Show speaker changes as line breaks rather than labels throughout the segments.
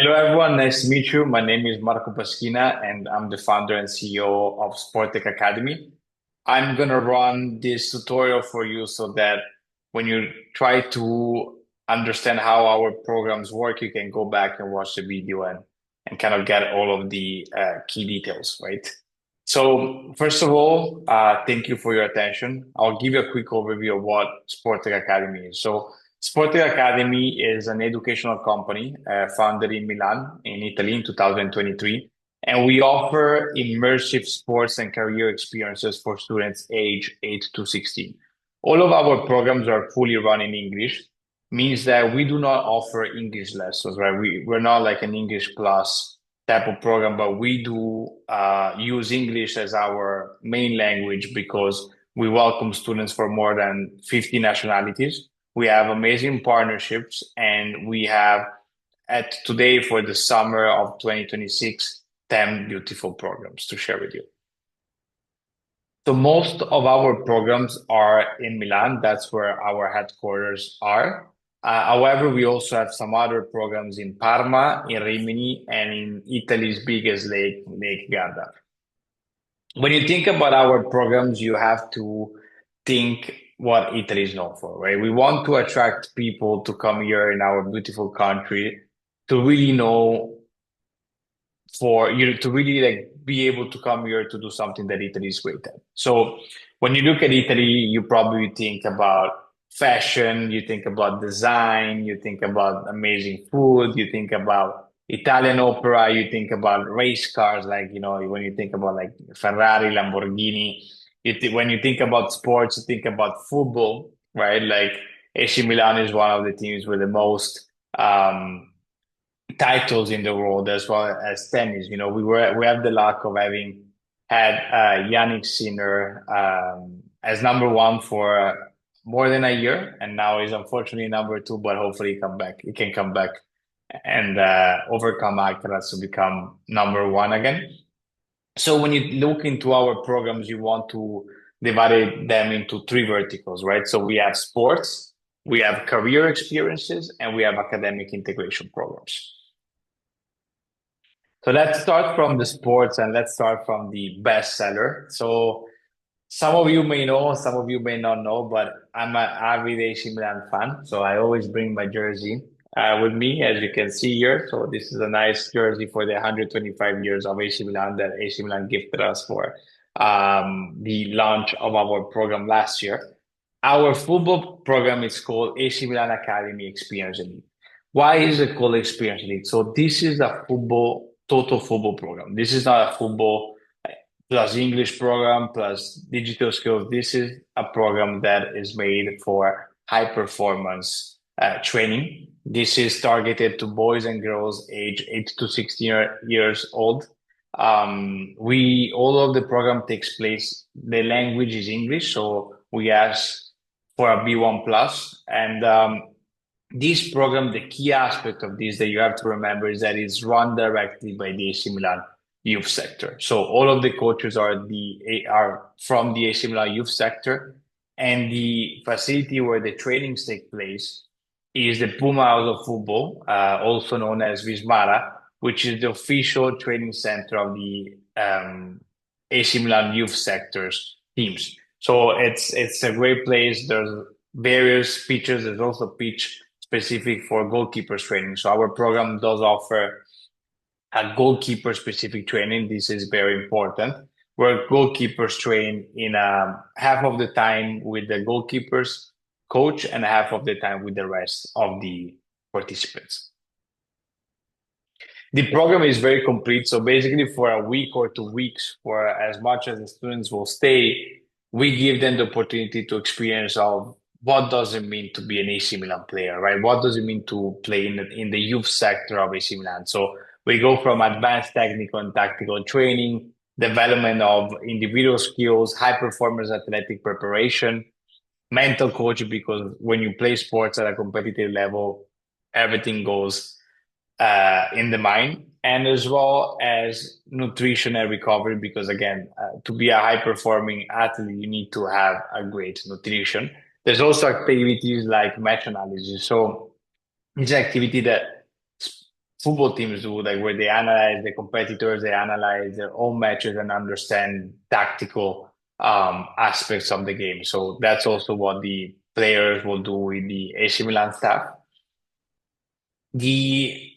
Hello, everyone. Nice to meet you. My name is Marco Paschina, and I'm the founder and CEO of Sportech Academy. I'm going to run this tutorial for you so that when you try to understand how our programs work, you can go back and watch the video and kind of get all of the key details, right? So, first of all, thank you for your attention. I'll give you a quick overview of what Sportech Academy is. So, Sportech Academy is an educational company founded in Milan, in Italy, in 2023. And we offer immersive sports and career experiences for students age 8 to 16. All of our programs are fully run in English, means that we do not offer English lessons, right? We're not like an English plus type of program, but we do use English as our main language because we welcome students from more than 50 nationalities. We have amazing partnerships, and we have at today for the summer of 2026, 10 beautiful programs to share with you. So most of our programs are in Milan. That's where our headquarters are. However, we also have some other programs in Parma, in Rimini, and in Italy's biggest lake, Lake Garda. When you think about our programs, you have to think what Italy is known for, right? We want to attract people to come here in our beautiful country to really know for you to really like be able to come here to do something that Italy is great at. So when you look at Italy, you probably think about fashion, you think about design, you think about amazing food, you think about Italian opera, you think about race cars, like when you think about like Ferrari, Lamborghini, when you think about sports, you think about football, right? Like AC Milan is one of the teams with the most titles in the world as well as tennis. We have the luck of having had Yannick Sinner as number one for more than a year, and now he's unfortunately number two, but hopefully he can come back and overcome Alcaraz to become number one again. So when you look into our programs, you want to divide them into three verticals, right? So we have sports, we have career experiences, and we have academic integration programs. So let's start from the sports and let's start from the bestseller. So some of you may know, some of you may not know, but I'm an avid AC Milan fan. So I always bring my jersey with me, as you can see here. So this is a nice jersey for the 125 years of AC Milan that AC Milan gifted us for the launch of our program last year. Our football program is called AC Milan Academy Experience Elite. Why is it called Experience Elite? So this is a total football program. This is not a football plus English program plus digital skills. This is a program that is made for high performance training. This is targeted to boys and girls age 8 to 16 years old. All of the program takes place. The language is English, so we ask for a B1 plus. And this program, the key aspect of this that you have to remember is that it's run directly by the AC Milan youth sector. So all of the coaches are from the AC Milan youth sector, and the facility where the trainings take place is the Puma House of Football, also known as Vismara, which is the official training center of the AC Milan youth sector's teams. So it's a great place. There's various pitches. There's also pitch specific for goalkeepers training. So our program does offer a goalkeeper specific training. This is very important, where goalkeepers train in half of the time with the goalkeepers coach and half of the time with the rest of the participants. The program is very complete. So basically for a week or 2 weeks, for as much as the students will stay, we give them the opportunity to experience of what does it mean to be an AC Milan player, right? What does it mean to play in the youth sector of AC Milan? So we go from advanced technical and tactical training, development of individual skills, high performance athletic preparation, mental coaching, because when you play sports at a competitive level, everything goes in the mind, and as well as nutrition and recovery, because again, to be a high performing athlete, you need to have a great nutrition. There's also activities like match analysis. So it's an activity that football teams do, like where they analyze the competitors, they analyze their own matches and understand tactical aspects of the game. So that's also what the players will do with the AC Milan staff. The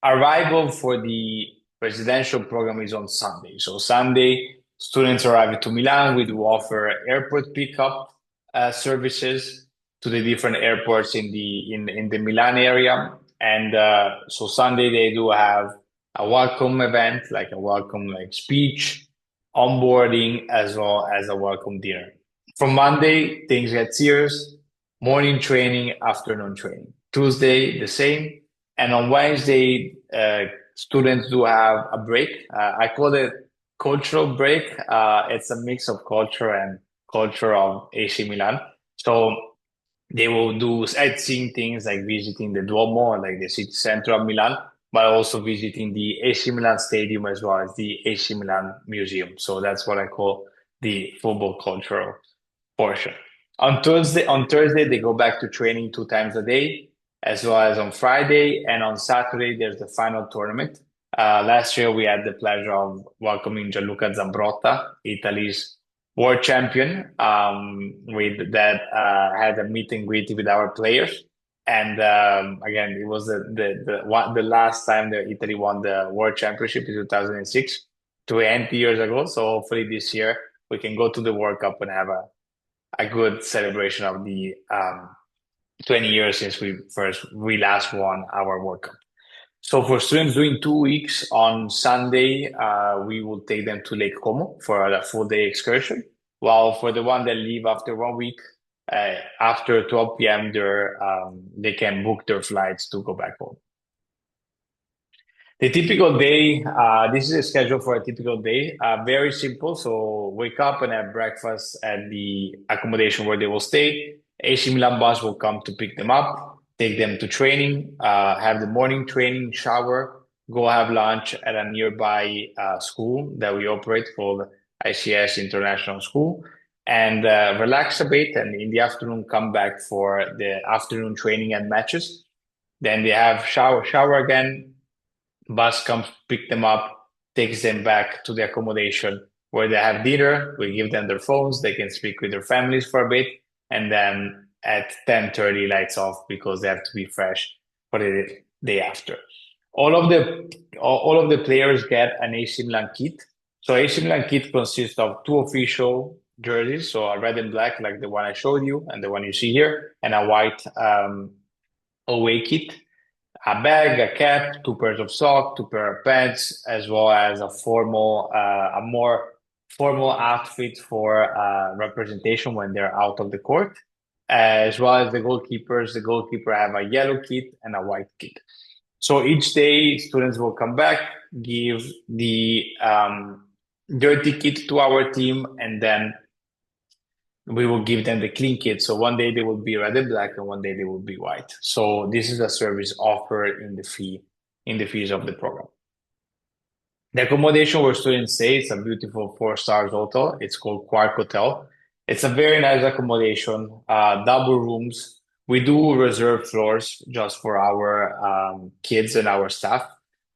arrival for the residential program is on Sunday. So Sunday, students arrive to Milan. We do offer airport pickup services to the different airports in the Milan area. And so Sunday they do have a welcome event, like a welcome like speech, onboarding, as well as a welcome dinner. From Monday, things get serious. Morning training, afternoon training. Tuesday, the same. And on Wednesday, students do have a break. I call it cultural break. It's a mix of culture and culture of AC Milan. So they will do sightseeing things like visiting the Duomo, like the city center of Milan, but also visiting the AC Milan Stadium as well as the AC Milan Museum. So that's what I call the football cultural portion. On Thursday, they go back to training 2 times a day, as well as on Friday. And on Saturday, there's the final tournament. Last year, we had the pleasure of welcoming Gianluca Zambrotta, Italy's world champion, with that had a meet and greet with our players. And again, it was the last time that Italy won the world championship in 2006, 20 years ago. So hopefully this year we can go to the World Cup and have a good celebration of the 20 years since we last won our World Cup. So for students doing 2 weeks on Sunday, we will take them to Lake Como for a full day excursion. While for the one that leave after 1 week, after 12 p.m., they can book their flights to go back home. The typical day, this is a schedule for a typical day. Very simple. So wake up and have breakfast at the accommodation where they will stay. AC Milan bus will come to pick them up, take them to training, have the morning training, shower, go have lunch at a nearby school that we operate called ICS International School, and relax a bit. And in the afternoon, come back for the afternoon training and matches. Then they have shower again. Bus comes, pick them up, takes them back to the accommodation where they have dinner. We give them their phones. They can speak with their families for a bit. And then at 10:30, lights off because they have to be fresh for the day after. All of the players get an AC Milan kit. So AC Milan kit consists of 2 official jerseys, so a red and black, like the one I showed you and the one you see here, and a white away kit. A bag, a cap, 2 pairs of socks, 2 pair of pants, as well as a more formal outfit for representation when they're out of the court, as well as the goalkeepers. The goalkeeper have a yellow kit and a white kit. So each day, students will come back, give the dirty kit to our team, and then we will give them the clean kit. So one day they will be red and black, and one day they will be white. So this is a service offered in the fees of the program. The accommodation where students stay, it's a beautiful 4 stars hotel. It's called Quark Hotel. It's a very nice accommodation, double rooms. We do reserve floors just for our kids and our staff.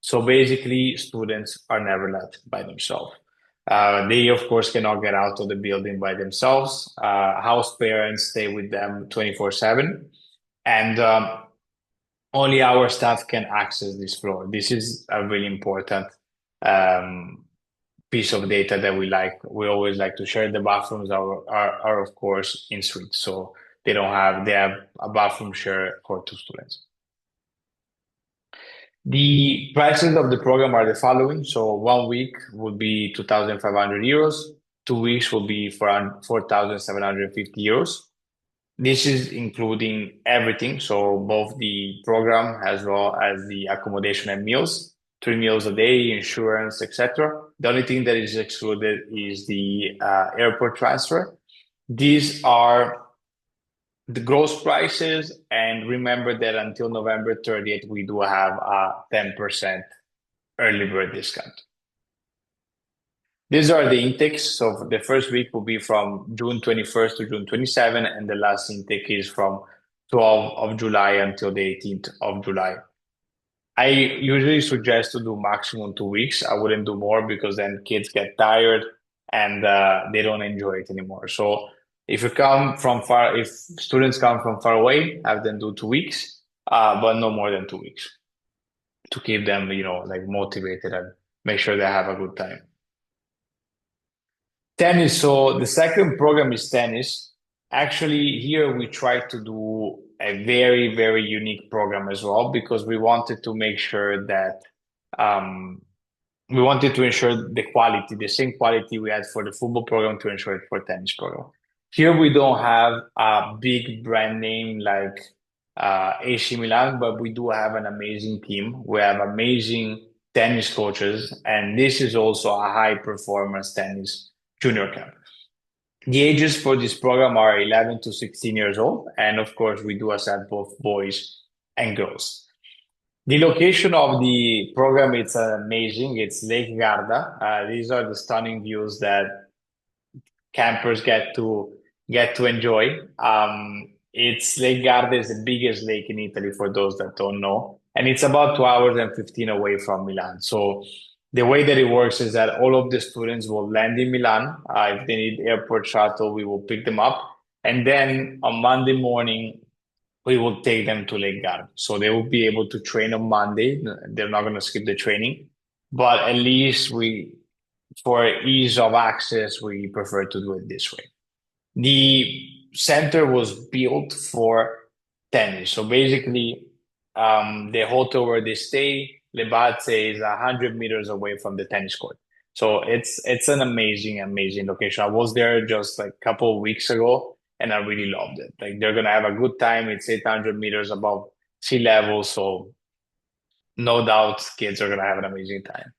So basically, students are never left by themselves. They, of course, cannot get out of the building by themselves. House parents stay with them 24/7. And only our staff can access this floor. This is a really important piece of data that we always like to share. The bathrooms are of course in suite, so they have a bathroom share for 2 students. The prices of the program are the following. So 1 week would be 2,500 euros. 2 weeks will be for 4,750 euros. This is including everything. So both the program as well as the accommodation and meals, 3 meals a day, insurance, etc. The only thing that is excluded is the airport transfer. These are the gross prices, and remember that until November 30th, we do have a 10% early bird discount. These are the intakes. So the first week will be from June 21st to June 27, and the last intake is from 12th of July until the 18th of July. I usually suggest to do maximum 2 weeks. I wouldn't do more because then kids get tired and they don't enjoy it anymore. So if you come from far, if students come from far away, have them do 2 weeks, but no more than 2 weeks to keep them, like motivated and make sure they have a good time. Tennis. So the second program is tennis. Actually, here we try to do a very, very unique program as well because we wanted to make sure that um, we wanted to ensure the quality, the same quality we had for the football program to ensure it for tennis program. Here we don't have a big brand name like AC Milan, but we do have an amazing team. We have amazing tennis coaches, and this is also a high performance tennis junior camp. The ages for this program are 11 to 16 years old, and of course, we do accept both boys and girls. The location of the program is amazing. It's Lake Garda. These are the stunning views that campers get to enjoy. It's Lake Garda is the biggest lake in Italy for those that don't know, and it's about 2 hours and 15 away from Milan. So the way that it works is that all of the students will land in Milan. If they need airport shuttle, we will pick them up, and then on Monday morning we will take them to Lake Garda. So they will be able to train on Monday. They're not going to skip the training, but at least for ease of access, we prefer to do it this way. The center was built for tennis. So basically, the hotel where they stay, Lebatze, is 100 meters away from the tennis court. So it's an amazing, amazing location. I was there just like a couple of weeks ago, and I really loved it. Like they're gonna have a good time. It's 800 meters above sea level, so no doubt kids are gonna have an amazing time.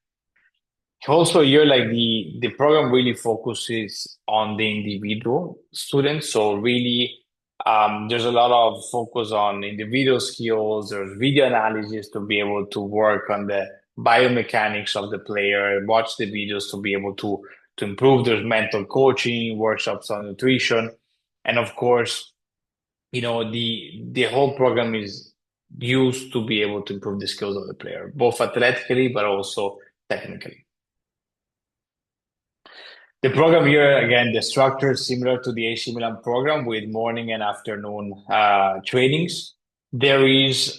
Also, you're like the program really focuses on the individual students. So really, there's a lot of focus on individual skills. There's video analysis to be able to work on the biomechanics of the player, watch the videos to be able to improve. There's mental coaching, workshops on nutrition, and of course, the whole program is used to be able to improve the skills of the player, both athletically but also technically. The program here, again, the structure is similar to the AC Milan program with morning and afternoon trainings. There is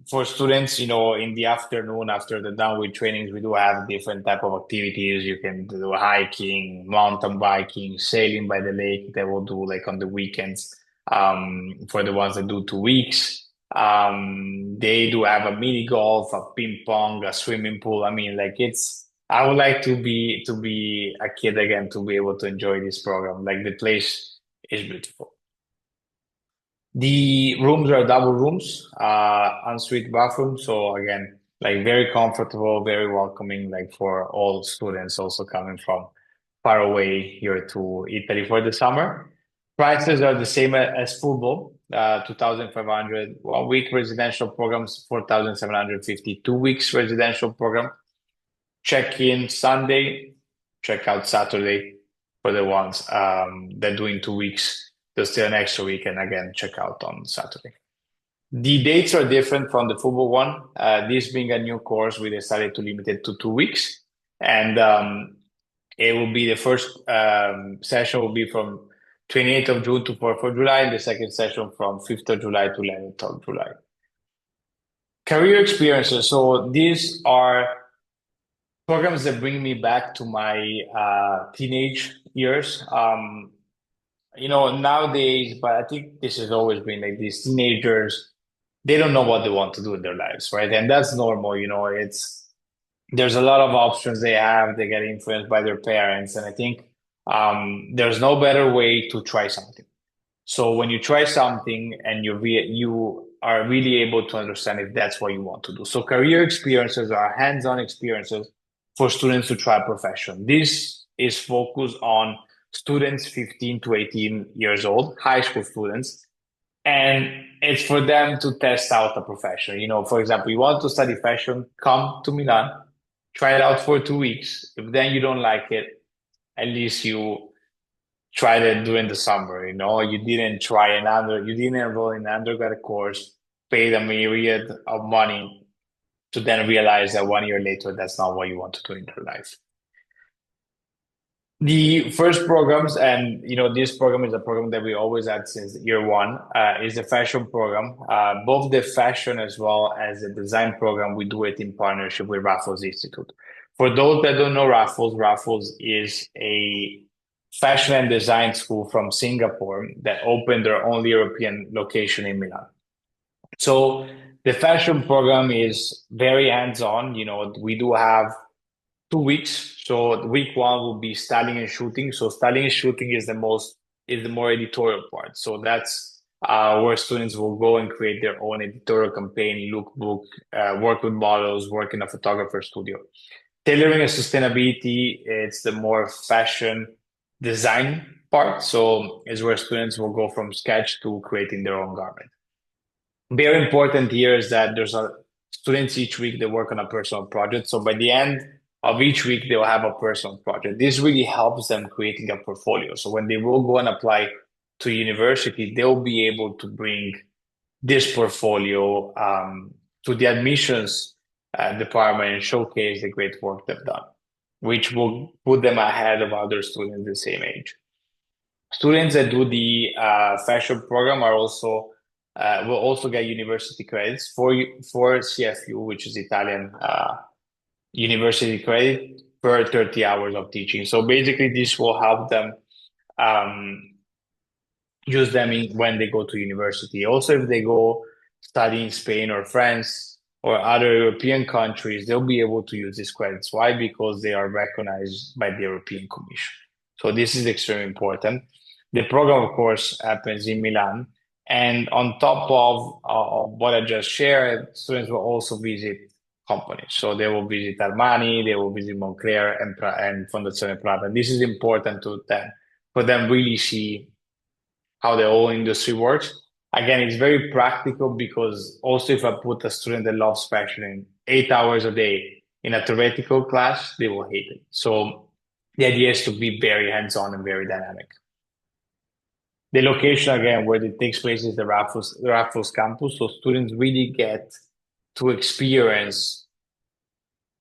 for students, in the afternoon after the downward trainings, we do have different type of activities. You can do hiking, mountain biking, sailing by the lake. They will do like on the weekends. For the ones that do 2 weeks, they do have a mini golf, a ping pong, a swimming pool. I mean, like I would like to be a kid again to be able to enjoy this program. Like the place is beautiful. The rooms are double rooms, ensuite bathroom. So again, like very comfortable, very welcoming, like for all students also coming from far away here to Italy for the summer. Prices are the same as football, 2,500 1 week residential programs, 4,750 2 weeks residential program. Check in Sunday, check out Saturday for the ones that doing 2 weeks. There's still an extra week, and again, check out on Saturday. The dates are different from the football one. This being a new course, we decided to limit it to 2 weeks, and it will be the first session will be from 28th of June to 4th of July, and the second session from 5th of July to 11th of July. Career experiences. So these are programs that bring me back to my teenage years. Nowadays, but I think this has always been like these teenagers, they don't know what they want to do in their lives, right? And that's normal, there's a lot of options they have, they get influenced by their parents, and I think there's no better way to try something. So when you try something and you are really able to understand if that's what you want to do. So career experiences are hands-on experiences for students to try a profession. This is focused on students 15 to 18 years old, high school students, and it's for them to test out a profession. For example, you want to study fashion, come to Milan, try it out for 2 weeks. If then you don't like it, at least you tried it during the summer. You didn't you didn't enroll in an undergrad course, paid a myriad of money to then realize that 1 year later, that's not what you want to do in your life. The first programs, and this program is a program that we always had since year one, is the fashion program. Both the fashion as well as the design program, we do it in partnership with Raffles Institute. For those that don't know Raffles is a fashion and design school from Singapore that opened their only European location in Milan. So the fashion program is very hands-on. We do have 2 weeks. So week one will be styling and shooting. So styling and shooting is the more editorial part. So that's where students will go and create their own editorial campaign, lookbook, work with models, work in a photographer studio. Tailoring and sustainability, it's the more fashion design part. So is where students will go from sketch to creating their own garment. Very important here is that there's students each week, they work on a personal project. So by the end of each week, they'll have a personal project. This really helps them creating a portfolio. So when they will go and apply to university, they'll be able to bring this portfolio to the admissions department and showcase the great work they've done, which will put them ahead of other students the same age. Students that do the fashion program will also get university credits for CFU, which is Italian university credit per 30 hours of teaching. So basically, this will help them use them when they go to university. Also, if they go study in Spain or France or other European countries, they'll be able to use these credits. Why? Because they are recognized by the European Commission. So this is extremely important. The program, of course, happens in Milan. And on top of what I just shared, students will also visit companies. So they will visit Armani, they will visit Moncler and Fondazione Prada. This is important for them really see how the whole industry works. Again, it's very practical because also if I put a student that loves fashion in 8 hours a day in a theoretical class, they will hate it. So the idea is to be very hands-on and very dynamic. The location, again, where it takes place is the Raffles campus. So students really get to experience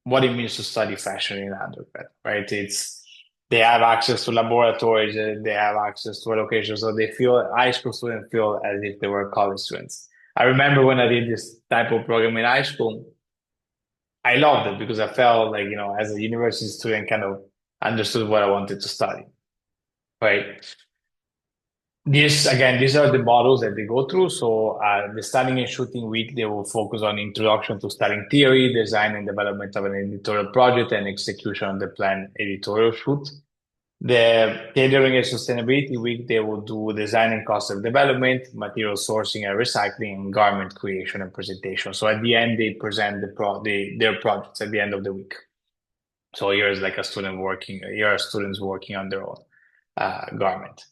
what it means to study fashion in undergrad, right? They have access to laboratories, they have access to a location. So high school students feel as if they were college students. I remember when I did this type of program in high school, I loved it because I felt like, as a university student, kind of understood what I wanted to study, right? These are the models that they go through. So the styling and shooting week, they will focus on introduction to styling theory, design and development of an editorial project, and execution of the planned editorial shoot. The tailoring and sustainability week, they will do design and concept development, material sourcing and recycling, and garment creation and presentation. So at the end, they present their projects at the end of the week. So here are students working on their own garment.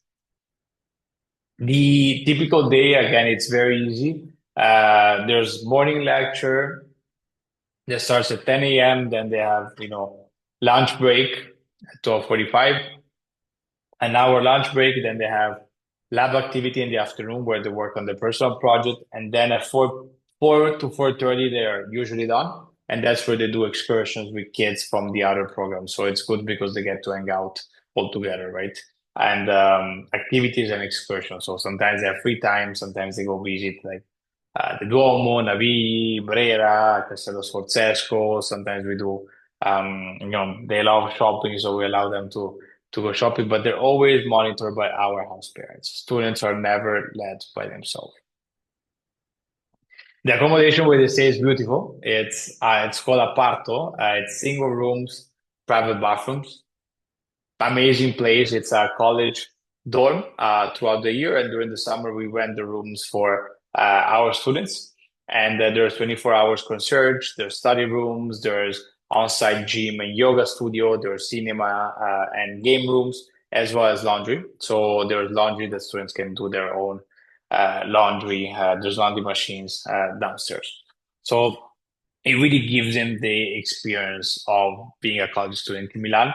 The typical day, again, it's very easy. There's morning lecture that starts at 10 a.m. Then they have, lunch break at 12:45, an hour lunch break. Then they have lab activity in the afternoon where they work on the personal project. And then at 4 to 4:30, they're usually done. And that's where they do excursions with kids from the other programs. So it's good because they get to hang out all together, right? And activities and excursions. So sometimes they have free time, sometimes they go visit like the Duomo, Navigli, Brera, Castello Sforzesco. Sometimes we do, they love shopping, so we allow them to go shopping, but they're always monitored by our house parents. Students are never led by themselves. The accommodation where they stay is beautiful. It's called Aparto. It's single rooms, private bathrooms. Amazing place. It's a college dorm throughout the year, and during the summer we rent the rooms for our students. And there's 24 hours concierge. There's study rooms. There's on-site gym and yoga studio. There's cinema and game rooms, as well as laundry. So there's laundry that students can do their own laundry. There's laundry machines downstairs. So it really gives them the experience of being a college student in Milan.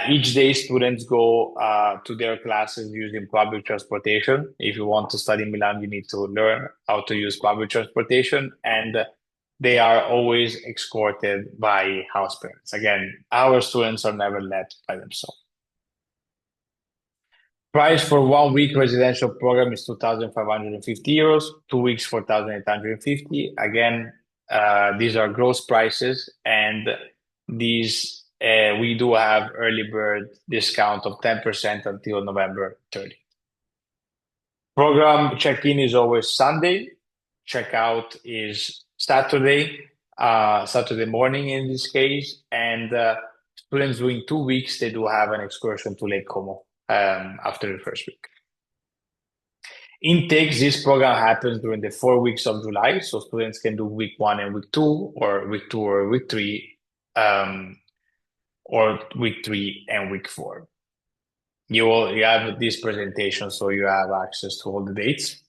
Each day, students go to their classes using public transportation. If you want to study in Milan, you need to learn how to use public transportation. And they are always escorted by house parents. Again, our students are never led by themselves. Price for 1 week residential program is 2,550 euros, 2 weeks 4,850. Again, these are gross prices, and these we do have early bird discount of 10% until November 30th. Program check-in is always Sunday. Checkout is Saturday, Saturday morning in this case. And students doing 2 weeks, they do have an excursion to Lake Como after the first week. Intakes, this program happens during the 4 weeks of July. So students can do week 1 and week 2, or week 2 or week 3, or week 3 and week 4. You have this presentation, so you have access to all the dates.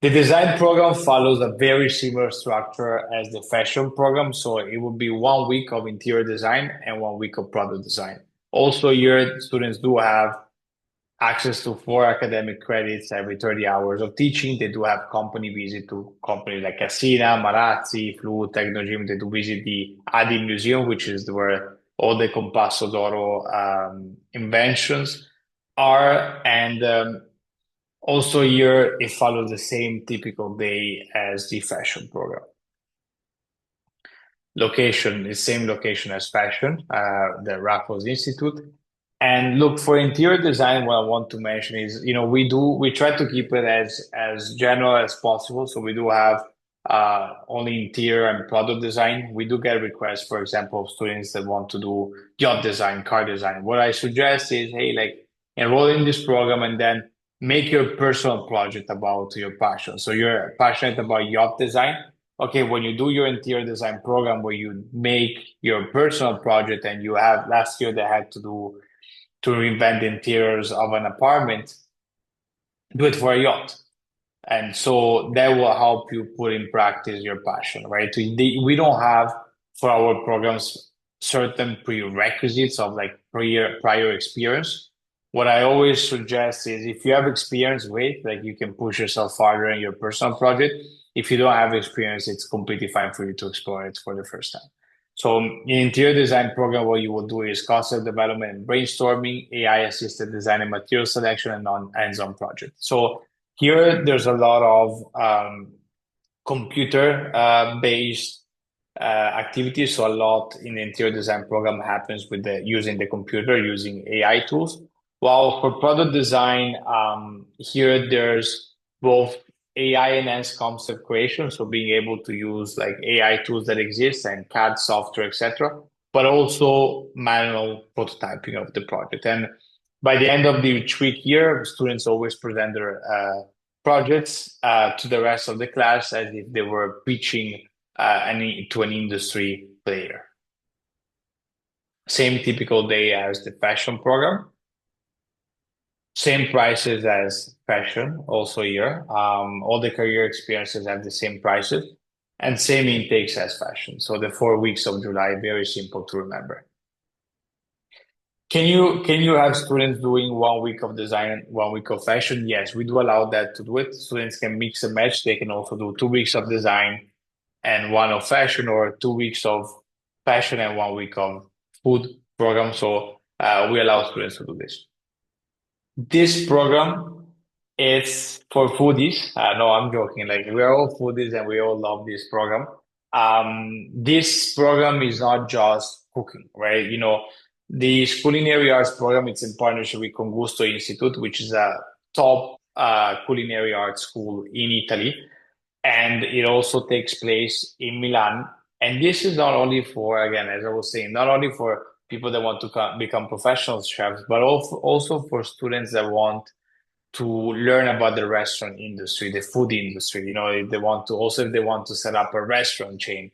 The design program follows a very similar structure as the fashion program. So it will be 1 week of interior design and 1 week of product design. Also, here, students do have access to 4 academic credits every 30 hours of teaching. They do have company visit to companies like Cassina, Marazzi, Flu, Technogym. They do visit the Adi Museum, which is where all the Compasso d'Oro inventions are. And also here, it follows the same typical day as the fashion program. Location is same location as fashion, the Raffles Institute. And look, for interior design, what I want to mention is, we try to keep it as general as possible. So we do have only interior and product design. We do get requests, for example, of students that want to do yacht design, car design. What I suggest is, hey, like enroll in this program and then make your personal project about your passion. So you're passionate about yacht design. Okay, when you do your interior design program where you make your personal project, and you have last year they had to reinvent the interiors of an apartment, do it for a yacht. And so that will help you put in practice your passion, right? We don't have for our programs certain prerequisites of like prior experience. What I always suggest is if you have experience with, like you can push yourself farther in your personal project. If you don't have experience, it's completely fine for you to explore it for the first time. So in interior design program, what you will do is concept development and brainstorming, AI-assisted design and material selection, and hands-on project. So here, there's a lot of computer-based activities. So a lot in the interior design program happens with using the computer, using AI tools. While for product design, here there's both AI enhanced concept creation, so being able to use like AI tools that exist and CAD software, etc., but also manual prototyping of the project. And by the end of each week here, students always present their projects to the rest of the class as if they were pitching to an industry player. Same typical day as the fashion program. Same prices as fashion also here. All the career experiences have the same prices and same intakes as fashion. So the 4 weeks of July, very simple to remember. Can you have students doing 1 week of design, 1 week of fashion? Yes, we do allow that to do it. Students can mix and match. They can also do 2 weeks of design and 1 of fashion, or 2 weeks of fashion and 1 week of food program. So we allow students to do this. This program is for foodies. No, I'm joking. Like we are all foodies and we all love this program. This program is not just cooking, right? The culinary arts program, it's in partnership with Congusto Institute, which is a top culinary arts school in Italy. And it also takes place in Milan. And this is not only for, again, as I was saying, not only for people that want to become professional chefs, but also for students that want to learn about the restaurant industry, the food industry. If they want to set up a restaurant chain.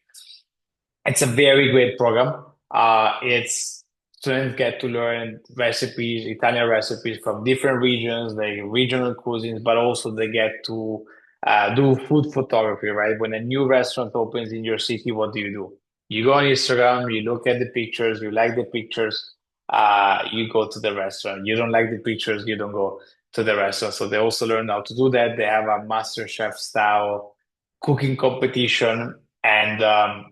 It's a very great program. It's students get to learn recipes, Italian recipes from different regions, like regional cuisines, but also they get to do food photography, right? When a new restaurant opens in your city, what do? You go on Instagram, you look at the pictures, you like the pictures, you go to the restaurant. You don't like the pictures, you don't go to the restaurant. So they also learn how to do that. They have a master chef style cooking competition, and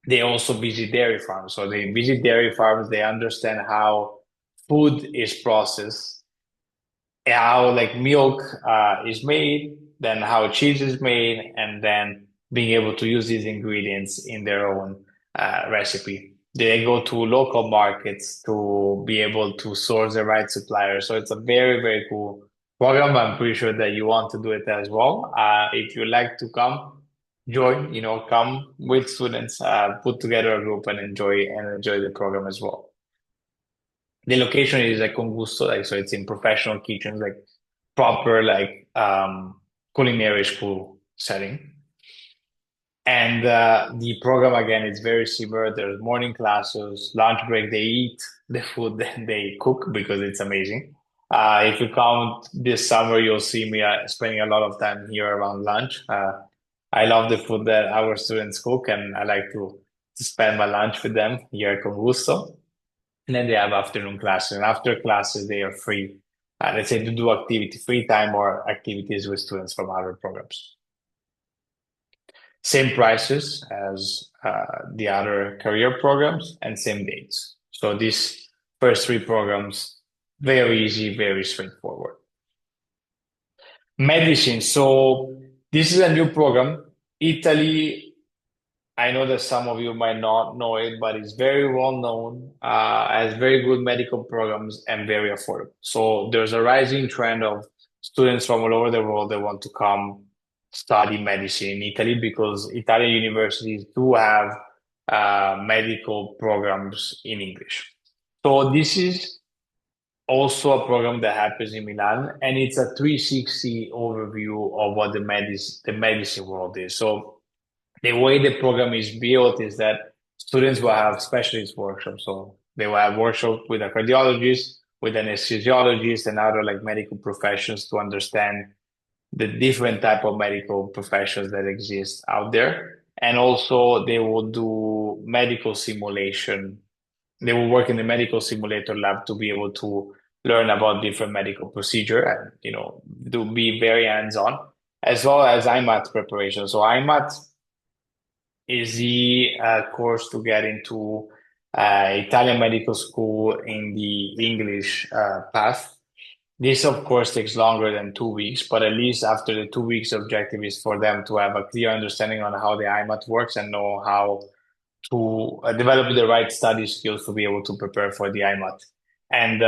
they also visit dairy farms. So they visit dairy farms, they understand how food is processed, how like milk is made, then how cheese is made, and then being able to use these ingredients in their own recipe. They go to local markets to be able to source the right supplier. So it's a very, very cool program. I'm pretty sure that you want to do it as well. If you like to come, join, come with students, put together a group and enjoy the program as well. The location is like con gusto, like so it's in professional kitchens, like proper like culinary school setting. And the program again is very similar. There's morning classes, lunch break. They eat the food that they cook because it's amazing. If you come this summer, you'll see me spending a lot of time here around lunch. I love the food that our students cook, and I like to spend my lunch with them here at Congusto. And then they have afternoon classes. And after classes, they are free, let's say, to do activity, free time or activities with students from other programs. Same prices as the other career programs and same dates. So these first three programs, very easy, very straightforward. Medicine. So this is a new program. Italy, I know that some of you might not know it, but it's very well known, has very good medical programs and very affordable. So there's a rising trend of students from all over the world that want to come study medicine in Italy because Italian universities do have medical programs in English. So this is also a program that happens in Milan, and it's a 360 overview of what the medicine world is. So the way the program is built is that students will have specialist workshops. So they will have workshops with a cardiologist, with an anesthesiologist, and other like medical professions to understand the different type of medical professions that exist out there. And also they will do medical simulation. They will work in the medical simulator lab to be able to learn about different medical procedure and, to be very hands-on, as well as IMAT preparation. So IMAT is the course to get into Italian medical school in the English path. This, of course, takes longer than 2 weeks, but at least after the 2 weeks, objective is for them to have a clear understanding on how the IMAT works and know how to develop the right study skills to be able to prepare for the IMAT. And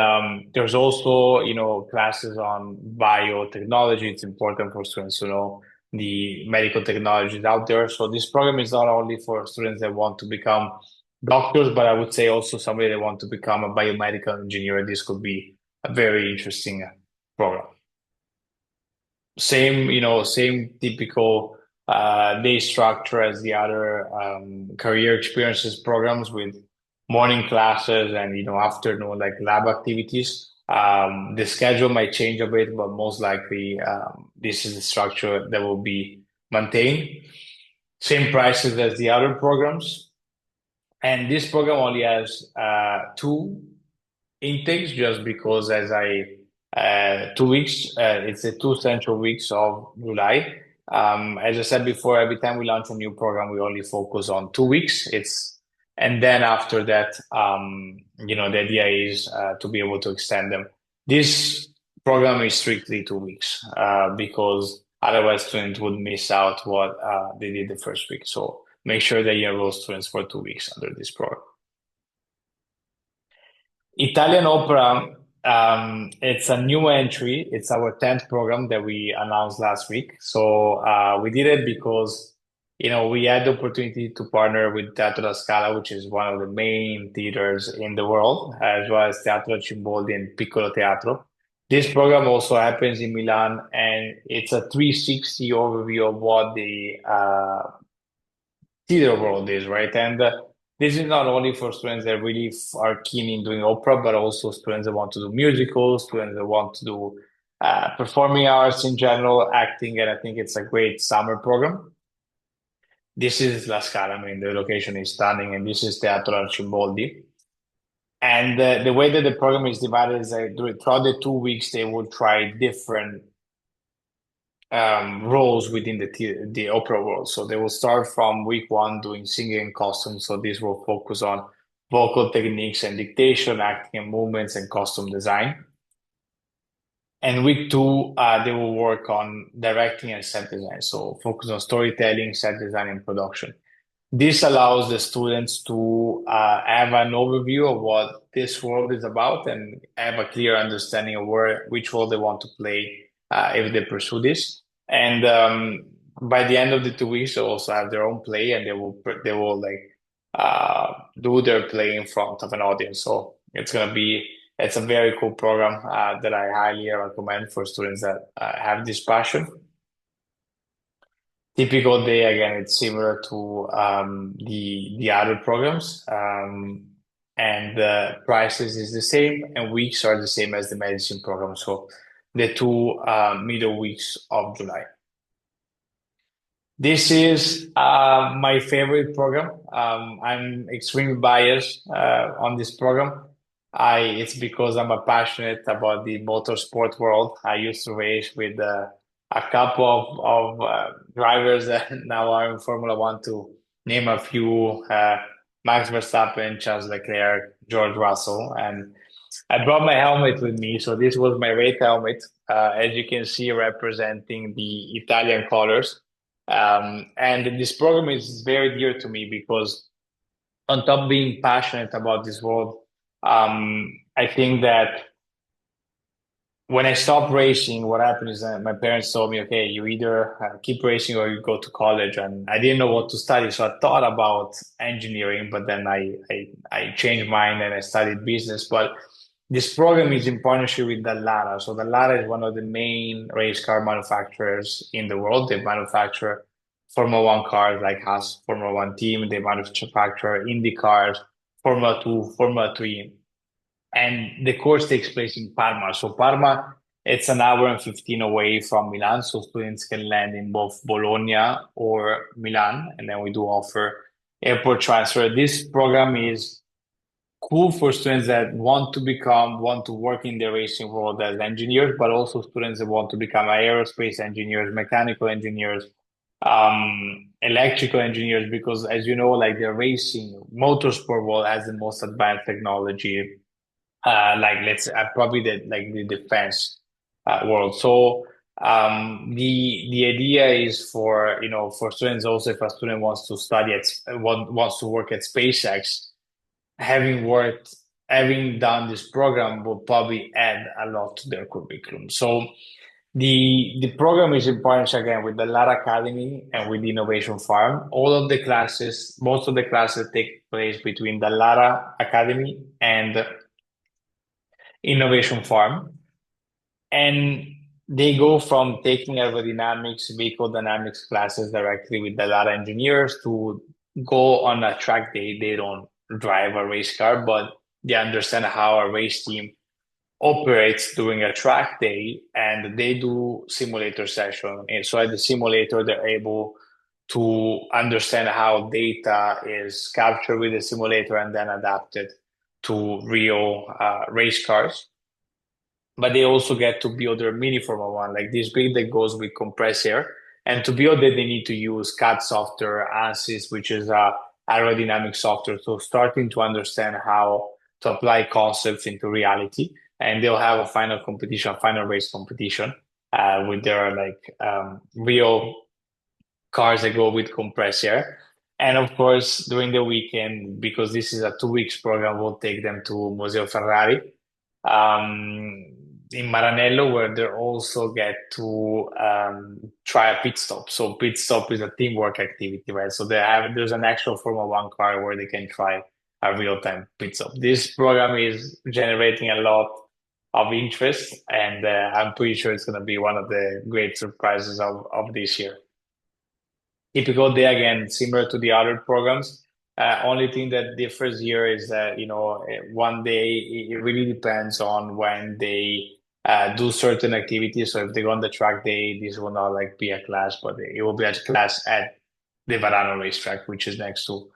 there's also, classes on biotechnology. It's important for students to know the medical technologies out there. So this program is not only for students that want to become doctors, but I would say also somebody that want to become a biomedical engineer. This could be a very interesting program. Same typical day structure as the other career experiences programs with morning classes and afternoon like lab activities. The schedule might change a bit, but most likely this is the structure that will be maintained. Same prices as the other programs. And this program only has two intakes just because as I 2 weeks, it's the two central weeks of July. As I said before, every time we launch a new program, we only focus on 2 weeks. And then after that, the idea is to be able to extend them. This program is strictly 2 weeks because otherwise students would miss out what they did the first week. So make sure that you enroll students for 2 weeks under this program. Italian Opera, it's a new entry. It's our 10th program that we announced last week. So we did it because, we had the opportunity to partner with Teatro La Scala, which is one of the main theaters in the world, as well as Teatro Cimboldi and Piccolo Teatro. This program also happens in Milan, and it's a 360 overview of what the theater world is, right? And this is not only for students that really are keen in doing opera, but also students that want to do musicals, students that want to do performing arts in general, acting, and I think it's a great summer program. This is La Scala. I mean, the location is stunning, and this is Teatro Arcimboldi. And the way that the program is divided is that throughout the 2 weeks, they will try different roles within the opera world. So they will start from week one doing singing and costume. So this will focus on vocal techniques and dictation, acting and movements, and costume design. And week two, they will work on directing and set design. So focus on storytelling, set design, and production. This allows the students to have an overview of what this world is about and have a clear understanding of which role they want to play if they pursue this. And by the end of the 2 weeks, they also have their own play, and they will do their play in front of an audience. So it's a very cool program that I highly recommend for students that have this passion. Typical day, again, it's similar to the other programs, and the prices is the same, and weeks are the same as the medicine program. So the two middle weeks of July. This is my favorite program. I'm extremely biased on this program. It's because I'm a passionate about the motorsport world. I used to race with a couple of drivers that now are in Formula One, to name a few: Max Verstappen, Charles Leclerc, George Russell, and I brought my helmet with me. So this was my race helmet, as you can see, representing the Italian colors. And this program is very dear to me because, on top of being passionate about this world, I think that when I stopped racing, what happened is that my parents told me, okay, you either keep racing or you go to college. And I didn't know what to study. So I thought about engineering, but then I changed mine and I studied business. But this program is in partnership with Dallara. So Dallara is one of the main race car manufacturers in the world. They manufacture Formula One cars like Haas Formula One team. They manufacture Indy cars, Formula Two, Formula Three, and the course takes place in Parma. So Parma, it's an hour and 15 away from Milan, so students can land in both Bologna or Milan, and then we do offer airport transfer. This program is cool for students that want to work in the racing world as engineers, but also students that want to become aerospace engineers, mechanical engineers, electrical engineers, because as you know, like the racing motorsport world has the most advanced technology, like let's probably the defense world. So the idea is for for students also, if a student wants to wants to work at SpaceX, having done this program will probably add a lot to their curriculum. So the program is in partnership again with the Lara Academy and with the Innovation Farm. Most of the classes take place between the Lara Academy and Innovation Farm. And they go from taking aerodynamics, vehicle dynamics classes directly with the Lara engineers to go on a track day. They don't drive a race car, but they understand how a race team operates during a track day, and they do simulator session. And so at the simulator, they're able to understand how data is captured with the simulator and then adapted to real race cars. But they also get to build their mini Formula One, like this big that goes with compressed air. And to build it, they need to use CAD software, ANSYS, which is aerodynamic software. So starting to understand how to apply concepts into reality. And they'll have a final race competition with their real cars that go with compressed air. And of course, during the weekend, because this is a 2 weeks program, we'll take them to Museo Ferrari in Maranello, where they also get to try a pit stop. So pit stop is a teamwork activity, right? So there's an actual Formula One car where they can try a real-time pit stop. This program is generating a lot of interest, and I'm pretty sure it's going to be one of the great surprises of this year. Typical day, again, similar to the other programs. Only thing that differs here is that, one day it really depends on when they do certain activities. So if they go on the track day, this will not be a class, but it will be a class at the Varano racetrack, which is next to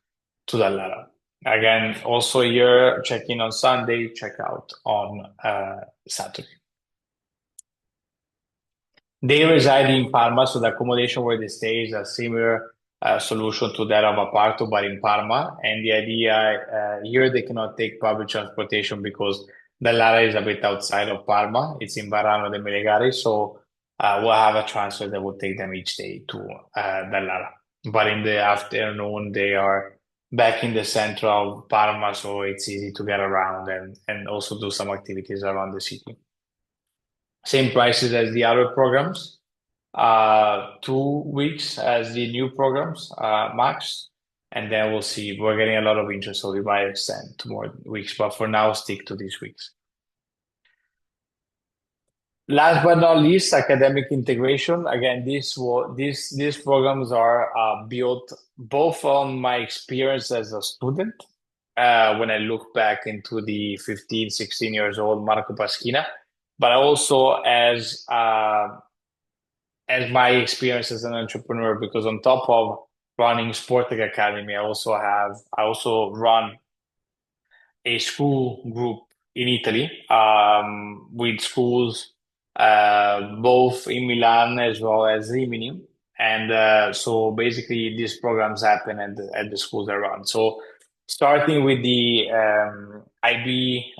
Dallara. Again, also here, check in on Sunday, check out on Saturday. They reside in Parma, so the accommodation where they stay is a similar solution to that of Aparto, but in Parma. And the idea here they cannot take public transportation because Dallara is a bit outside of Parma. It's in Varano de Melegari, so we'll have a transfer that will take them each day to Dallara. But in the afternoon, they are back in the center of Parma, so it's easy to get around and also do some activities around the city. Same prices as the other programs. 2 weeks as the new programs, max. And then we'll see. We're getting a lot of interest, so we might extend to more weeks, but for now, stick to these weeks. Last but not least, academic integration. Again, these programs are built both on my experience as a student, when I look back into the 15, 16 years old Marco Paschina, but also as my experience as an entrepreneur, because on top of running Sportech Academy, I also run a school group in Italy, with schools both in Milan as well as Rimini. And so basically these programs happen at the schools I run. So starting with the IB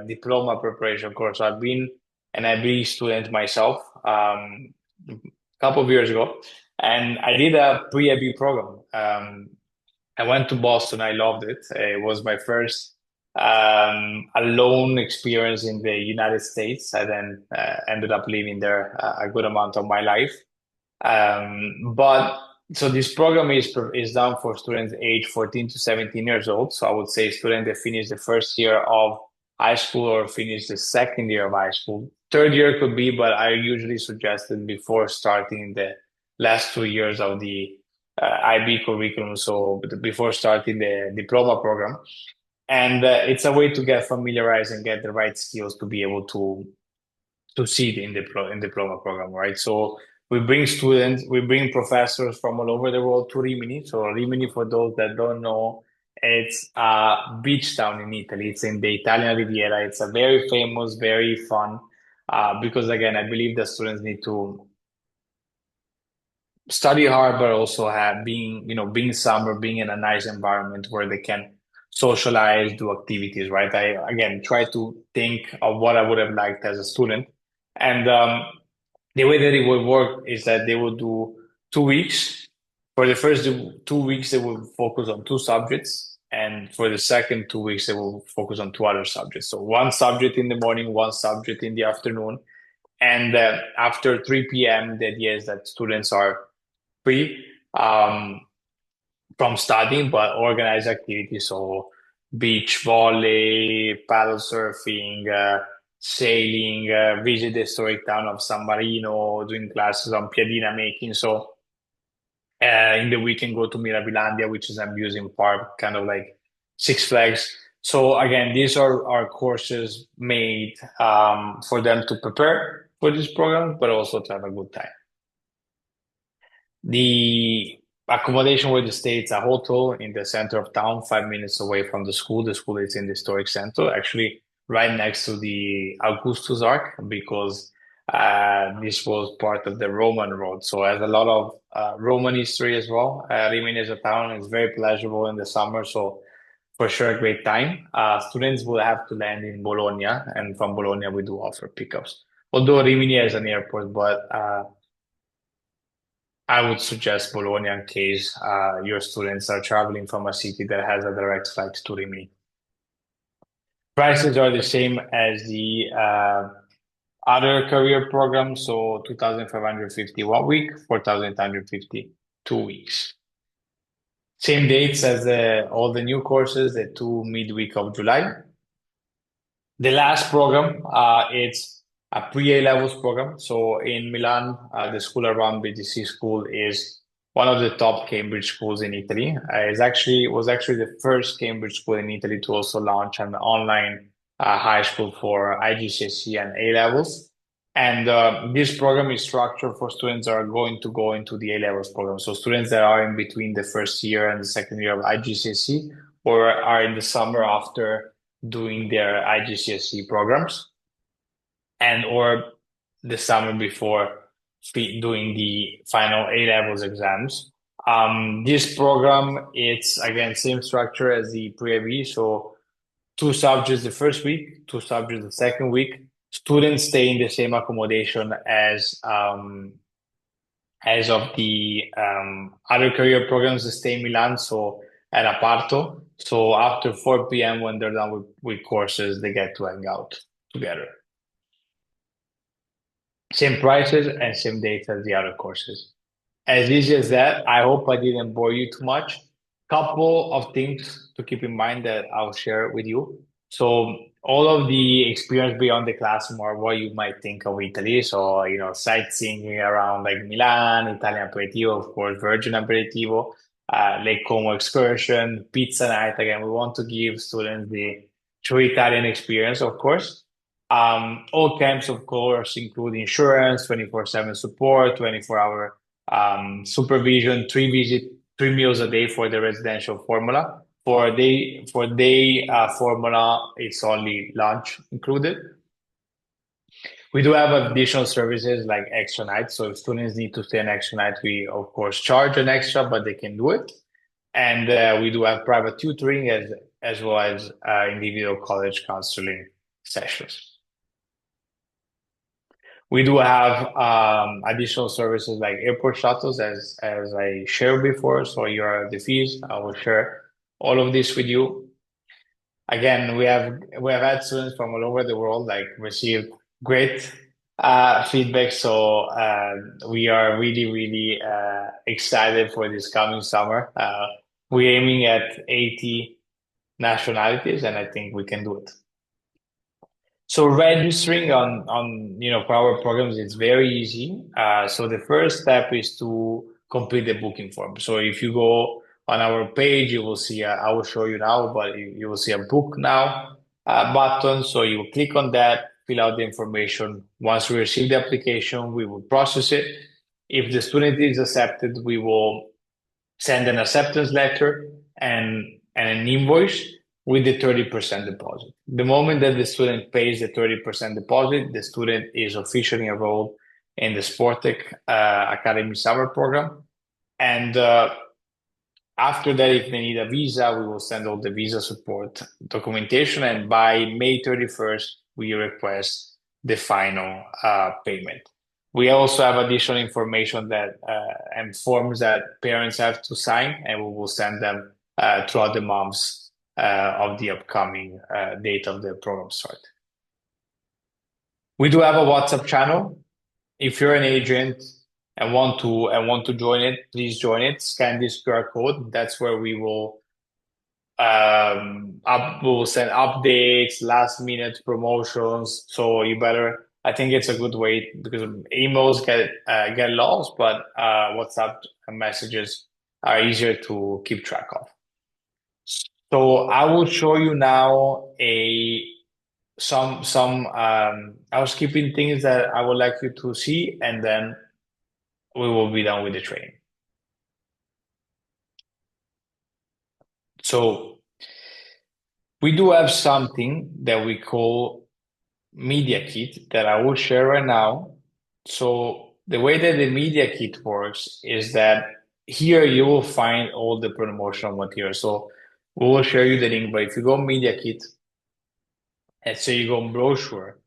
diploma preparation course. So I've been an IB student myself, a couple of years ago, and I did a pre-IB program. I went to Boston. I loved it. It was my first alone experience in the United States. I then ended up living there a good amount of my life. But so this program is done for students age 14 to 17 years old. So I would say students that finish the first year of high school or finish the second year of high school. Third year could be, but I usually suggest it before starting the last 2 years of the IB curriculum. So before starting the diploma program. And it's a way to get familiarized and get the right skills to be able to succeed in the diploma program, right? So we bring professors from all over the world to Rimini. So Rimini, for those that don't know, it's a beach town in Italy. It's in the Italian Riviera. It's a very famous, very fun, because again, I believe the students need to study hard, but also being summer, being in a nice environment where they can socialize, do activities, right? I again try to think of what I would have liked as a student. And the way that it would work is that they will do 2 weeks. For the first 2 weeks, they will focus on two subjects. And for the second 2 weeks, they will focus on two other subjects. So one subject in the morning, one subject in the afternoon. And after 3 p.m., the idea is that students are free from studying, but organized activities. So beach volley, paddle surfing, sailing, visit the historic town of San Marino, doing classes on piadina making. So in the weekend, go to Mirabilandia, which is an amusing park, kind of like Six Flags. So again, these are our courses made for them to prepare for this program, but also to have a good time. The accommodation where they stay, it's a hotel in the center of town, 5 minutes away from the school. The school is in the historic center, actually right next to the Augustus Arc, because this was part of the Roman road. So it has a lot of Roman history as well. Rimini is a town. It's very pleasurable in the summer. So for sure, a great time. Students will have to land in Bologna, and from Bologna, we do offer pickups. Although Rimini has an airport, but I would suggest Bologna in case your students are traveling from a city that has a direct flight to Rimini. Prices are the same as the other career programs, so 2,550 1 week, 4,850 2 weeks. Same dates as all the new courses, the two midweek of July. The last program, it's a pre-A levels program. So in Milan, the school around BGC school is one of the top Cambridge schools in Italy. Was actually the first Cambridge school in Italy to also launch an online high school for IGCSE and A levels. And this program is structured for students that are going to go into the A levels program. So students that are in between the first year and the second year of IGCSE, or are in the summer after doing their IGCSE programs, and or the summer before doing the final A levels exams. This program, it's again same structure as the pre-IB, so two subjects the first week, two subjects the second week. Students stay in the same accommodation as of the other career programs that stay in Milan, so at Aparto. So after 4 p.m. when they're done with courses, they get to hang out together. Same prices and same dates as the other courses. As easy as that. I hope I didn't bore you too much. Couple of things to keep in mind that I'll share with you. So all of the experience beyond the classroom are what you might think of Italy. So, sightseeing around like Milan, Italian aperitivo, of course, Virgin aperitivo, Lake Como excursion, pizza night. Again, we want to give students the true Italian experience, of course. All camps, of course, include insurance, 24/7 support, 24-hour supervision, three meals a day for the residential formula. For day formula, it's only lunch included. We do have additional services like extra nights. So if students need to stay an extra night, we of course charge an extra, but they can do it. And we do have private tutoring as well as individual college counseling sessions. We do have additional services like airport shuttles, as I shared before. So here are the fees. I will share all of this with you. Again, we have had students from all over the world like received great feedback. So we are really excited for this coming summer. We're aiming at 80 nationalities, and I think we can do it. So registering on for our programs, it's very easy. So the first step is to complete the booking form. So if you go on our page, you will see, I will show you now, but you will see a book now button. So you will click on that, fill out the information. Once we receive the application, we will process it. If the student is accepted, we will send an acceptance letter and an invoice with the 30% deposit. The moment that the student pays the 30% deposit, the student is officially enrolled in the Sportech Academy Summer Program. And after that, if they need a visa, we will send all the visa support documentation. And by May 31st, we request the final payment. We also have additional information and forms that parents have to sign, and we will send them throughout the months of the upcoming date of the program start. We do have a WhatsApp channel. If you're an agent and want to join it, please join it. Scan this QR code. That's where we will send updates, last minute promotions. So I think it's a good way because emails get lost, but WhatsApp messages are easier to keep track of. So I will show you now some housekeeping things that I would like you to see, and then we will be done with the training. So we do have something that we call Media Kit that I will share right now. So the way that the Media Kit works is that here you will find all the promotional material. So we will share you the link, but if you go Media Kit, and so you go brochure,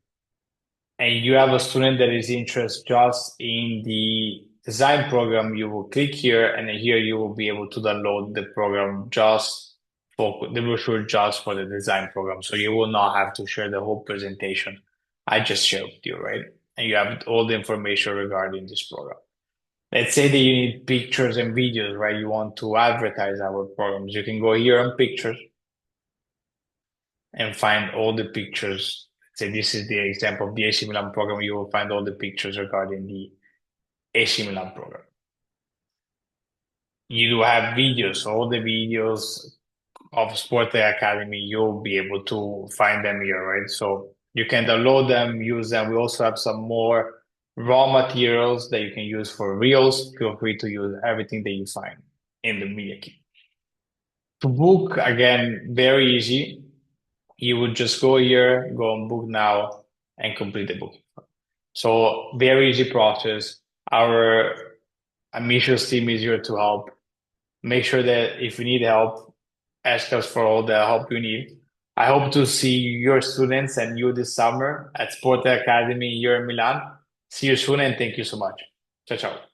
and you have a student that is interested just in the design program, you will click here, and here you will be able to download the program the brochure just for the design program. So you will not have to share the whole presentation I just shared with you, right? And you have all the information regarding this program. Let's say that you need pictures and videos, right? You want to advertise our programs. You can go here on pictures and find all the pictures. Say this is the example of the AC Milan program. You will find all the pictures regarding the AC Milan program. You do have videos, all the videos of Sportech Academy, you'll be able to find them here, right? So you can download them, use them. We also have some more raw materials that you can use for reels. Feel free to use everything that you find in the media kit. To book, again, very easy. You would just go here, go on book now, and complete the booking. So very easy process. Our admissions team is here to help. Make sure that if you need help, ask us for all the help you need. I hope to see your students and you this summer at Sportech Academy here in Milan. See you soon and thank you so much. Ciao, ciao.